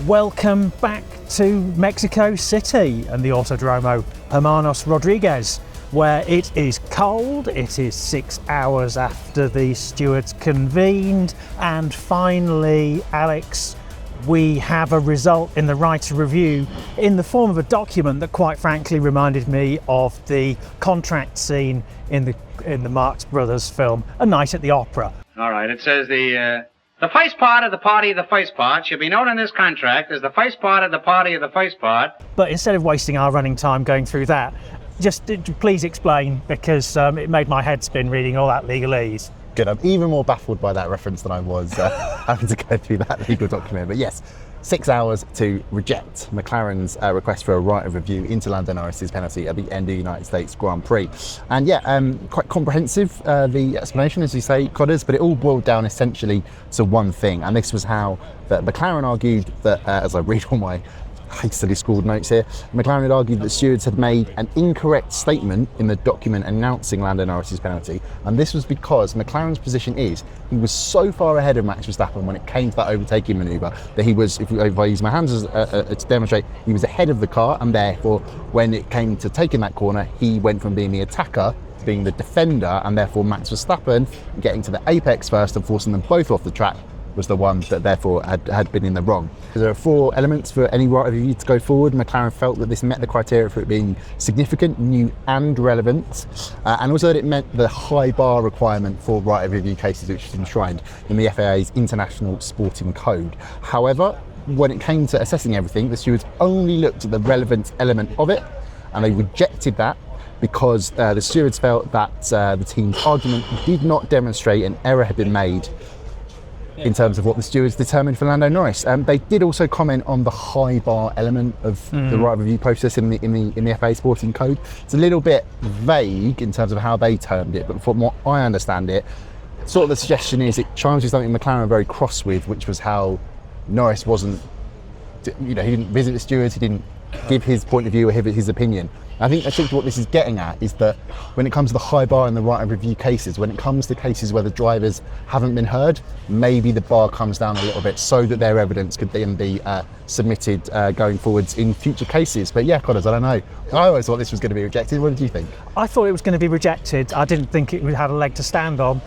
Welcome back to Mexico City and the Autodromo Hermanos Rodriguez, where it is cold. It is 6 hours after the stewards convened, and finally, Alex, we have a result in the writer review in the form of a document that quite frankly reminded me of the contract scene in the Marx Brothers film A Night at the Opera. All right, it says the first part of the party of the first part should be known in this contract as the first part of the party of the first part. But instead of wasting our running time going through that, just please explain, because it made my head spin reading all that legalese. Good, I'm even more baffled by that reference than I was having to go through that legal document. But yes, 6 hours to reject McLaren's request for a right of review into Lando Norris's penalty at the end of the United States Grand Prix. And yeah, quite comprehensive, the explanation, as you say, Codders, but it all boiled down essentially to one thing. And this was how that McLaren argued that, as I read all my hastily scrawled notes here, McLaren had argued that stewards had made an incorrect statement in the document announcing Lando Norris's penalty, and this was because McLaren's position is he was so far ahead of Max Verstappen when it came to that overtaking manoeuvre that he was, if I use my hands to demonstrate, he was ahead of the car, and therefore when it came to taking that corner, he went from being the attacker to being the defender, and therefore Max Verstappen getting to the apex first and forcing them both off the track was the one that therefore had been in the wrong. There are 4 elements for any right of review to go forward. McLaren felt that this met the criteria for it being significant, new and relevant, and also that it met the high bar requirement for right of review cases, which is enshrined in the FIA's International Sporting Code. However, when it came to assessing everything, the stewards only looked at the relevant element of it, and they rejected that because the stewards felt that the team's argument did not demonstrate an error had been made in terms of what the stewards determined for Lando Norris. They did also comment on the high bar element of the right review process in the FIA Sporting Code. It's a little bit vague in terms of how they termed it, but from what I understand it, sort of the suggestion is it chimes with something McLaren were very cross with, which was how Norris wasn't, he didn't visit the stewards, he didn't give his point of view or his opinion. I think what this is getting at is that when it comes to the high bar and the right of review cases, when it comes to cases where the drivers haven't been heard, maybe the bar comes down a little bit so that their evidence could then be submitted going forwards in future cases. But yeah, Connors, I don't know. I always thought this was going to be rejected. What did you think? I thought it was going to be rejected. I didn't think it would have a leg to stand on.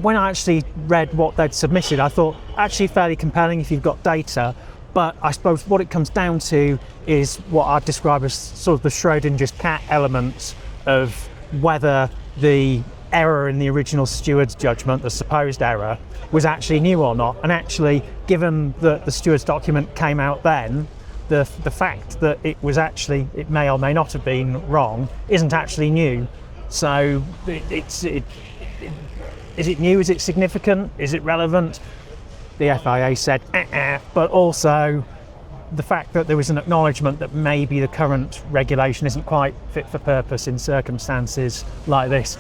When I actually read what they'd submitted, I thought actually fairly compelling if you've got data. But I suppose what it comes down to is what I'd describe as sort of the Schrodinger's cat element of whether the error in the original steward's judgment, the supposed error, was actually new or not. And actually, given that the steward's document came out then, the fact that it may or may not have been wrong isn't actually new. So is it new? Is it significant? Is it relevant? The FIA said, but also the fact that there was an acknowledgement that maybe the current regulation isn't quite fit for purpose in circumstances like this.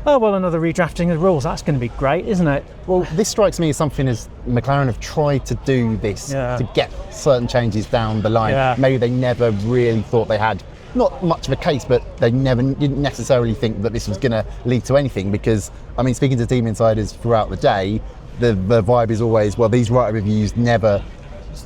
Oh, well, another redrafting of the rules, that's going to be great, isn't it? Well, this strikes me as something as McLaren have tried to do this to get certain changes down the line. Yeah. Maybe they never really thought they had not much of a case, but they didn't necessarily think that this was going to lead to anything, because, I mean, speaking to team insiders throughout the day, the vibe is always, well, these right reviews never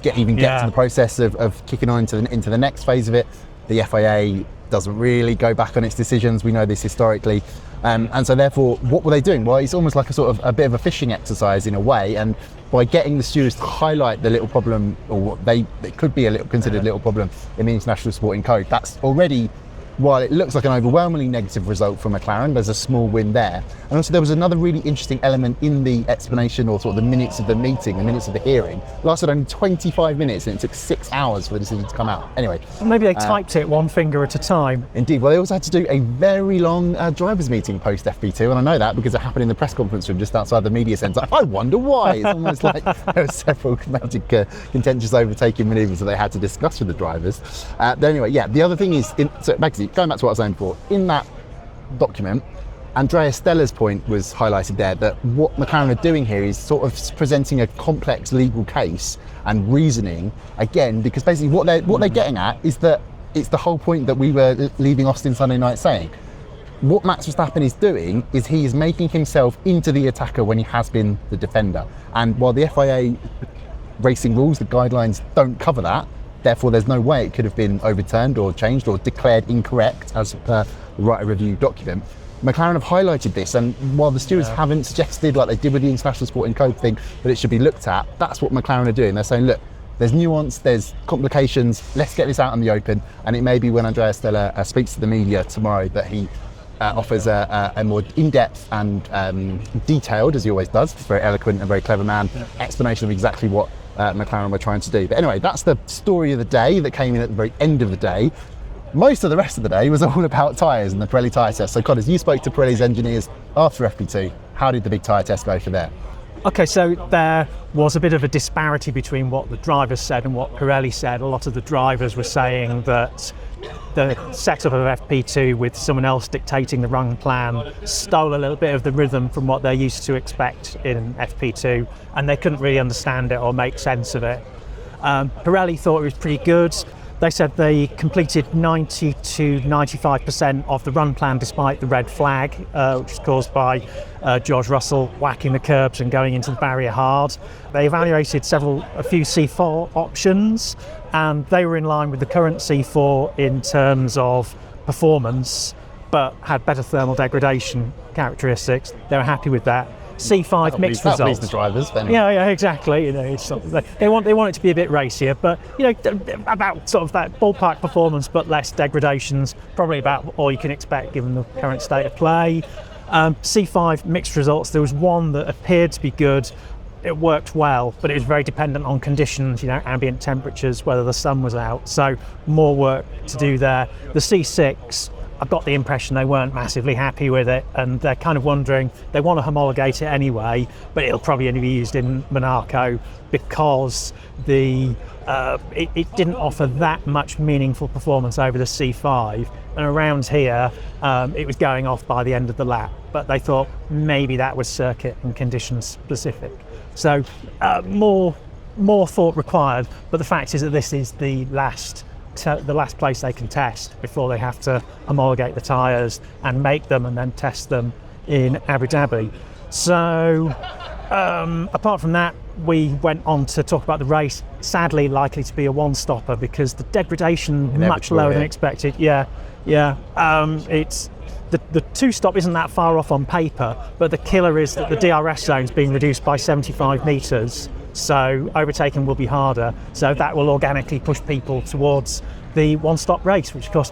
get to the process of kicking on into the next phase of it. The FIA doesn't really go back on its decisions. We know this historically. And so therefore, what were they doing? Well, it's almost like a bit of a fishing exercise in a way. And by getting the stewards to highlight the little problem, or what it could be considered a little problem in the International Sporting Code, that's already, while it looks like an overwhelmingly negative result for McLaren, there's a small win there. And also there was another really interesting element in the explanation, or sort of the minutes of the meeting, the minutes of the hearing. It lasted only 25 minutes and it took 6 hours for the decision to come out. Anyway. Maybe they typed it one finger at a time. Indeed. Well, they also had to do a very long drivers meeting post FP2, and I know that because it happened in the press conference room just outside the media centre. I wonder why. It's almost like there were several major contentious overtaking manoeuvres that they had to discuss with the drivers. But anyway, yeah, the other thing is, going back to what I was saying before, in that document, Andrea Stella's point was highlighted there, that what McLaren are doing here is sort of presenting a complex legal case and reasoning, again, because basically what they're getting at is that it's the whole point that we were leaving Austin Sunday night saying. What Max Verstappen is doing is he is making himself into the attacker when he has been the defender. And while the FIA racing rules, the guidelines don't cover that. Therefore, there's no way it could have been overturned or changed or declared incorrect as per the right of review document. McLaren have highlighted this, and while the stewards haven't suggested, like they did with the International Sporting Code thing, that it should be looked at, that's what McLaren are doing. They're saying, look, there's nuance, there's complications, let's get this out in the open. And it may be when Andrea Stella speaks to the media tomorrow that he offers a more in-depth and detailed, as he always does, very eloquent and very clever man, explanation of exactly what McLaren were trying to do. But anyway, that's the story of the day that came in at the very end of the day. Most of the rest of the day was all about tyres and the Pirelli tyre test. So Connors, you spoke to Pirelli's engineers after FP2. How did the big tyre test go for there? Okay, so there was a bit of a disparity between what the drivers said and what Pirelli said. A lot of the drivers were saying that the setup of FP2 with someone else dictating the run plan stole a little bit of the rhythm from what they're used to expect in FP2, and they couldn't really understand it or make sense of it. Pirelli thought it was pretty good. They said they completed 90 to 95% of the run plan despite the red flag, which was caused by George Russell whacking the curbs and going into the barrier hard. They evaluated a few C4 options, and they were in line with the current C4 in terms of performance, but had better thermal degradation characteristics. They were happy with that. C5 mixed results. That pleased the drivers, then. Yeah, exactly. You know, it's sort of, they want it to be a bit racier, but you know, about sort of that ballpark performance, but less degradations. Probably about all you can expect given the current state of play. C5 mixed results. There was one that appeared to be good. It worked well, but it was very dependent on conditions, you know, ambient temperatures, whether the sun was out. So more work to do there. The C6. I've got the impression they weren't massively happy with it, and they're kind of wondering, they want to homologate it anyway, but it'll probably only be used in Monaco because it didn't offer that much meaningful performance over the C5, and around here it was going off by the end of the lap, but they thought maybe that was circuit and condition specific. So more thought required, but the fact is that this is the last place they can test before they have to homologate the tyres and make them and then test them in Abu Dhabi. So apart from that, we went on to talk about the race. Sadly, likely to be a one-stopper because the degradation much lower than expected. It's the two-stop isn't that far off on paper, but the killer is that the DRS zone's being reduced by 75 metres. So overtaking will be harder. So that will organically push people towards the one-stop race, which of course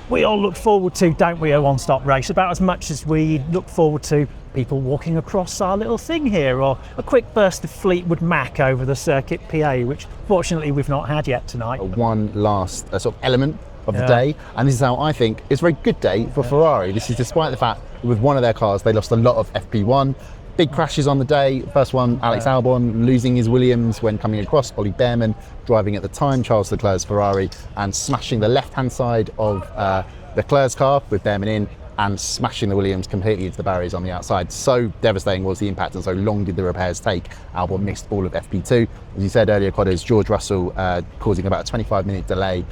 we all look forward to, don't we? A one-stop race about as much as we look forward to people walking across our little thing here, or a quick burst of Fleetwood Mac over the circuit PA, which fortunately we've not had yet tonight. One last sort of element of the day, and this is how I think it's a very good day for Ferrari. This is despite the fact that with one of their cars they lost a lot of FP1. Big crashes on the day. First one, Alex Albon losing his Williams when coming across. Ollie Behrman driving at the time, Charles Leclerc's Ferrari, and smashing the left-hand side of Leclerc's car with Behrman in, and smashing the Williams completely into the barriers on the outside. So devastating was the impact, and so long did the repairs take. Albon missed all of FP2. As you said earlier, Codders, George Russell causing about a 25-minute delay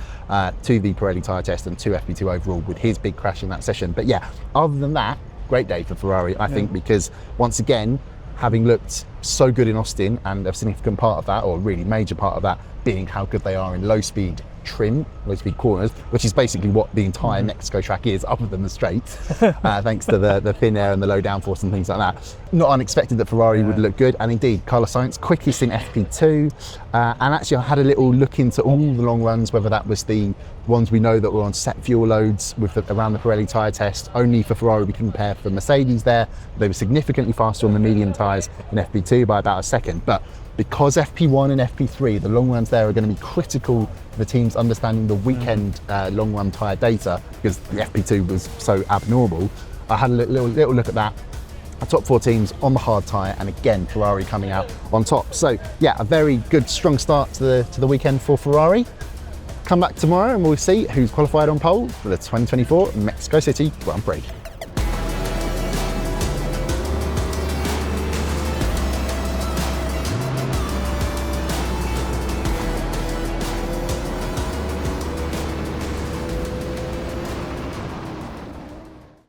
to the Pirelli tyre test and to FP2 overall with his big crash in that session. But yeah, other than that, great day for Ferrari, I think, because once again, having looked so good in Austin, and a significant part of that, or a really major part of that, being how good they are in low-speed trim, low-speed corners, which is basically what the entire Mexico track is, other than the straights, thanks to the thin air and the low downforce and things like that. Not unexpected that Ferrari would look good, and indeed, Carlos Sainz, quickest in FP2, and actually I had a little look into all the long runs, whether that was the ones we know that were on set fuel loads around the Pirelli tyre test. Only for Ferrari we can compare for Mercedes there. They were significantly faster on the medium tyres in FP2 by about a second, but because FP1 and FP3, the long runs there are going to be critical for the teams understanding the weekend long run tyre data, because the FP2 was so abnormal. I had a little look at that. Our top four teams on the hard tyre, and again Ferrari coming out on top. So yeah, a very good strong start to the weekend for Ferrari. Come back tomorrow and we'll see who's qualified on pole for the 2024 Mexico City Grand Prix.